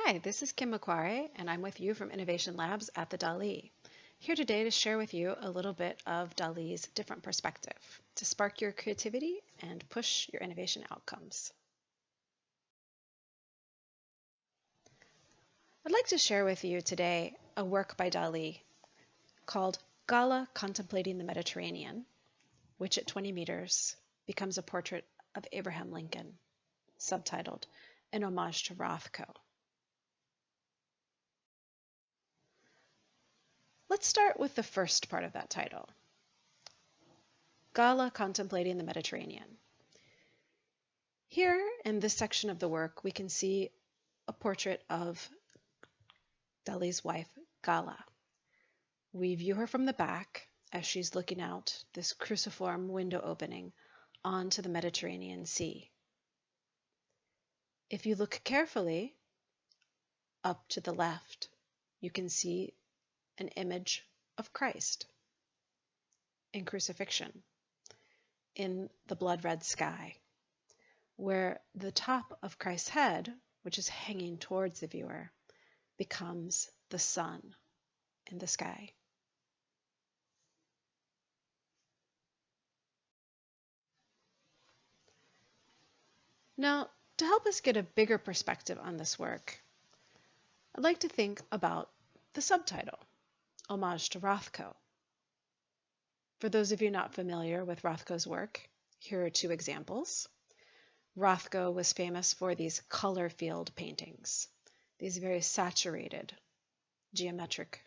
Hi, this is Kim Macquarie, and I'm with you from Innovation Labs at the Dali. Here today to share with you a little bit of Dali's different perspective to spark your creativity and push your innovation outcomes. I'd like to share with you today a work by Dali called Gala Contemplating the Mediterranean, which at 20 meters becomes a portrait of Abraham Lincoln, subtitled An Homage to Rothko. Let's start with the first part of that title, Gala Contemplating the Mediterranean. Here in this section of the work, we can see a portrait of Dali's wife, Gala. We view her from the back as she's looking out this cruciform window opening onto the Mediterranean Sea. If you look carefully up to the left, you can see an image of Christ in crucifixion in the blood-red sky, where the top of Christ's head, which is hanging towards the viewer, becomes the sun in the sky. Now, to help us get a bigger perspective on this work, I'd like to think about the subtitle, Homage to Rothko. For those of you not familiar with Rothko's work, here are two examples. Rothko was famous for these color field paintings, these very saturated geometric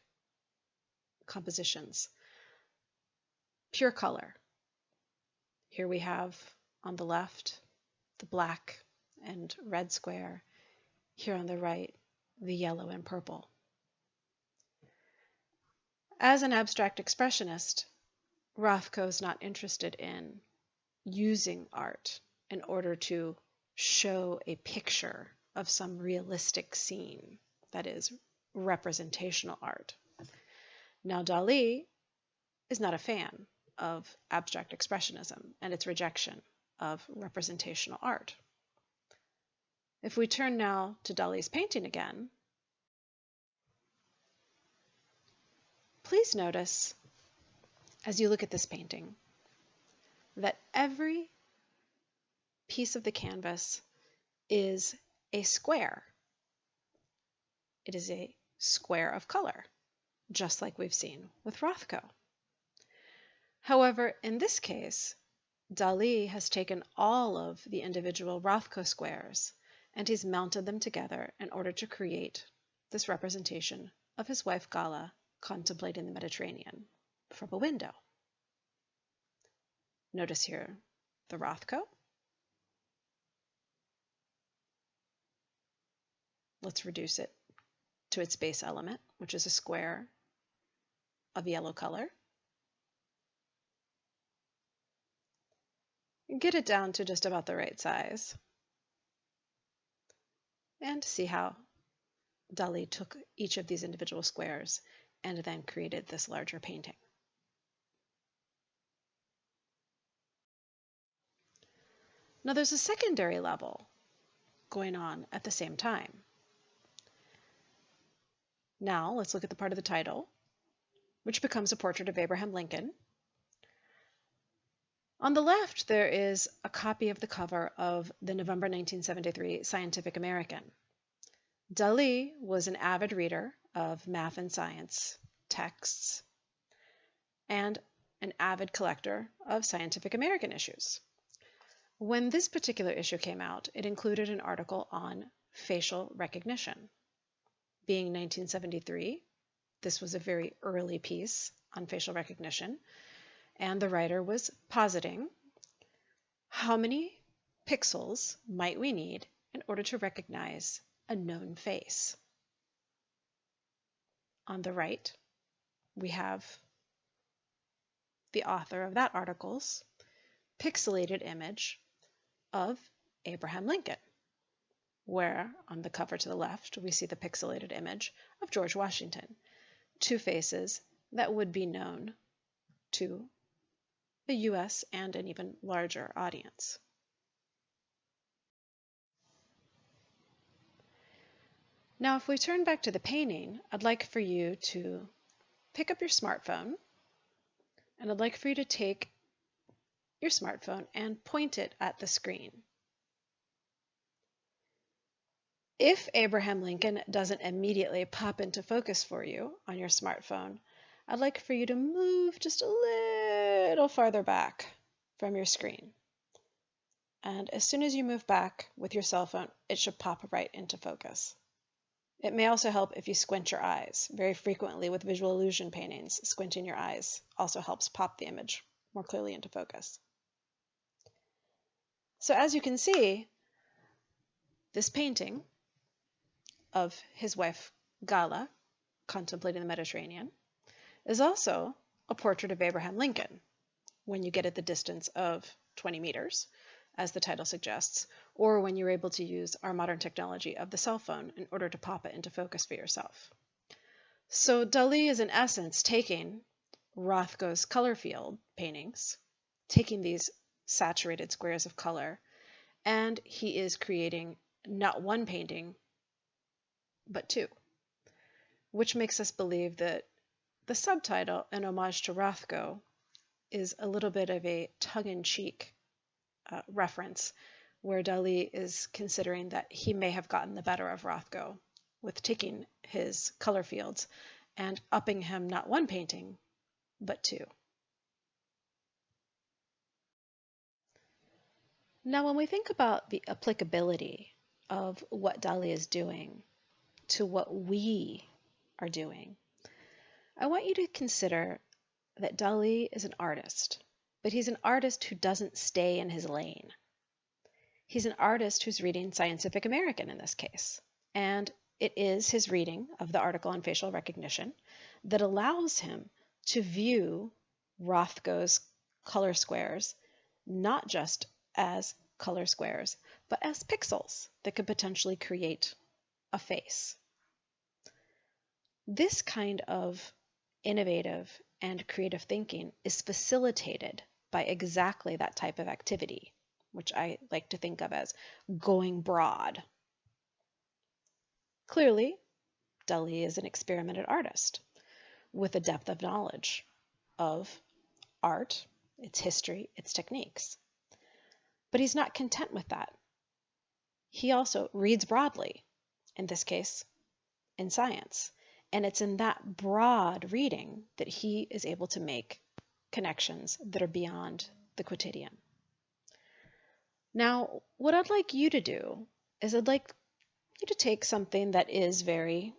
compositions. Pure color. Here we have on the left the black and red square. Here on the right, the yellow and purple. As an abstract expressionist, Rothko is not interested in using art in order to show a picture of some realistic scene, that is, representational art. Now, Dali is not a fan of abstract expressionism and its rejection of representational art. If we turn now to Dali's painting again, please notice, as you look at this painting, that every piece of the canvas is a square. It is a square of color, just like we've seen with Rothko. However, in this case, Dali has taken all of the individual Rothko squares and he's mounted them together in order to create this representation of his wife Gala contemplating the Mediterranean from a window. Notice here the Rothko. Let's reduce it to its base element, which is a square of yellow color. Get it down to just about the right size. And see how Dali took each of these individual squares and then created this larger painting. Now there's a secondary level going on at the same time. Now let's look at the part of the title, which becomes a portrait of Abraham Lincoln. On the left, there is a copy of the cover of the November 1973 Scientific American. Dali was an avid reader of math and science texts and an avid collector of Scientific American issues. When this particular issue came out, it included an article on facial recognition. Being 1973, this was a very early piece on facial recognition, and the writer was positing how many pixels might we need in order to recognize a known face. On the right, we have the author of that article's pixelated image of Abraham Lincoln, where on the cover to the left, we see the pixelated image of George Washington, two faces that would be known to the US and an even larger audience. Now, if we turn back to the painting, I'd like for you to pick up your smartphone, and I'd like for you to take your smartphone and point it at the screen. If Abraham Lincoln doesn't immediately pop into focus for you on your smartphone, I'd like for you to move just a little farther back from your screen. And as soon as you move back with your cell phone, it should pop right into focus. It may also help if you squint your eyes. Very frequently with visual illusion paintings, squinting your eyes also helps pop the image more clearly into focus. So as you can see, this painting of his wife Gala contemplating the Mediterranean is also a portrait of Abraham Lincoln when you get at the distance of 20 meters, as the title suggests, or when you're able to use our modern technology of the cell phone in order to pop it into focus for yourself. So Dali is in essence taking Rothko's color field paintings, taking these saturated squares of color, and he is creating not one painting, but two, which makes us believe that the subtitle, an homage to Rothko, is a little bit of a tongue-in-cheek reference, where Dali is considering that he may have gotten the better of Rothko with taking his color fields and upping him not one painting, but two. Now, when we think about the applicability of what Dali is doing to what we are doing, I want you to consider that Dali is an artist, but he's an artist who doesn't stay in his lane. He's an artist who's reading Scientific American in this case, and it is his reading of the article on facial recognition that allows him to view Rothko's color squares not just as color squares, but as pixels that could potentially create a face. This kind of innovative and creative thinking is facilitated by exactly that type of activity, which I like to think of as going broad. Clearly, Dali is an experimented artist with a depth of knowledge of art, its history, its techniques. But he's not content with that. He also reads broadly, in this case, in science. And it's in that broad reading that he is able to make connections that are beyond the quotidian. Now, what I'd like you to do is I'd like you to take something that is very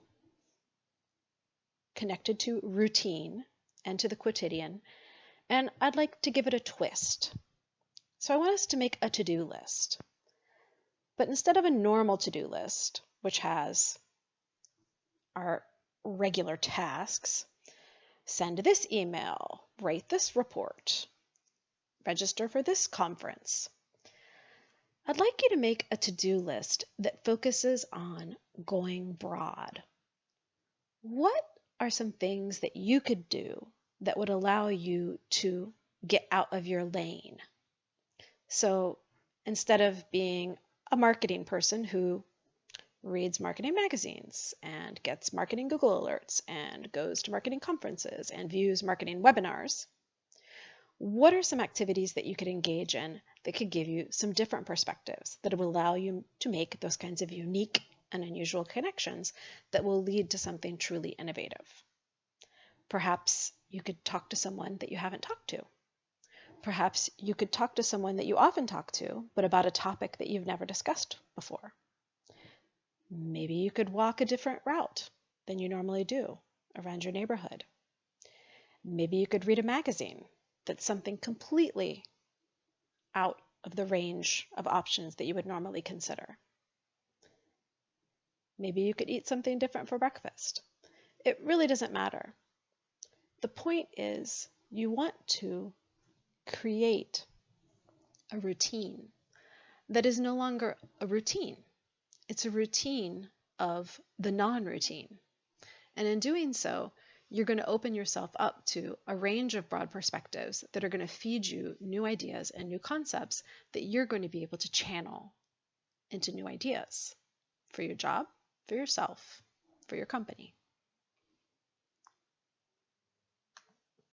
connected to routine and to the quotidian, and I'd like to give it a twist. So I want us to make a to-do list. But instead of a normal to-do list, which has our regular tasks, send this email, write this report, register for this conference, I'd like you to make a to-do list that focuses on going broad. What are some things that you could do that would allow you to get out of your lane? So instead of being a marketing person who reads marketing magazines and gets marketing Google alerts and goes to marketing conferences and views marketing webinars, what are some activities that you could engage in that could give you some different perspectives that will allow you to make those kinds of unique and unusual connections that will lead to something truly innovative? Perhaps you could talk to someone that you haven't talked to. Perhaps you could talk to someone that you often talk to, but about a topic that you've never discussed before. Maybe you could walk a different route than you normally do around your neighborhood. Maybe you could read a magazine that's something completely out of the range of options that you would normally consider. Maybe you could eat something different for breakfast. It really doesn't matter. The point is, you want to create a routine that is no longer a routine. It's a routine of the non-routine. And in doing so, you're going to open yourself up to a range of broad perspectives that are going to feed you new ideas and new concepts that you're going to be able to channel into new ideas for your job, for yourself, for your company.